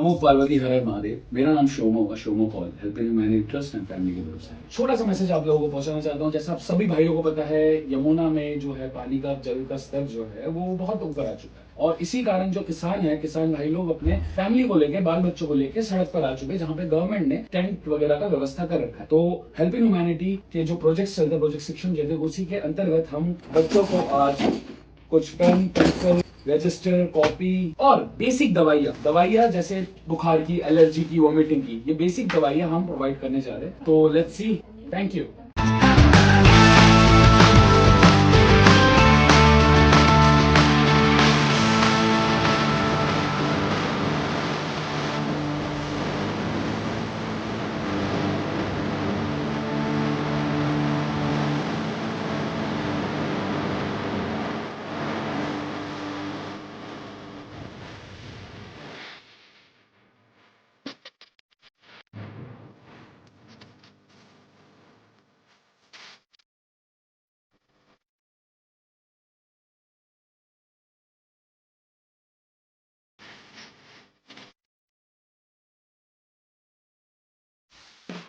नमो पार्वती हर हर महादेव। मेरा नाम शोमो है, Shomo Paul, helping humanity trust and family की तरफ से। छोटा सा मैसेज आप लोगों को पहुंचाना चाहता हूं। जैसा आप सभी भाइयों को पता है, यमुना में जो है पानी का जल का स्तर जो है वो बहुत ऊपर आ चुका है, और इसी कारण जो किसान है, किसान भाई लोग अपने फैमिली को लेके, बाल बच्चों को लेके सड़क पर आ चुके हैं, जहाँ पे गवर्नमेंट ने टेंट वगैरह का व्यवस्था कर रखा है। तो हेल्पिंग ह्यूमैनिटी के जो प्रोजेक्ट चलते हैं, प्रोजेक्ट शिक्षण चलते हैं, उसी के अंतर्गत हम बच्चों को आज कुछ पेन, पेंसिल, रजिस्टर, कॉपी और बेसिक दवाइयाँ जैसे बुखार की, एलर्जी की, वोमिटिंग की, ये बेसिक दवाइयाँ हम प्रोवाइड करने जा रहे हैं। तो लेट्स सी। Thank you.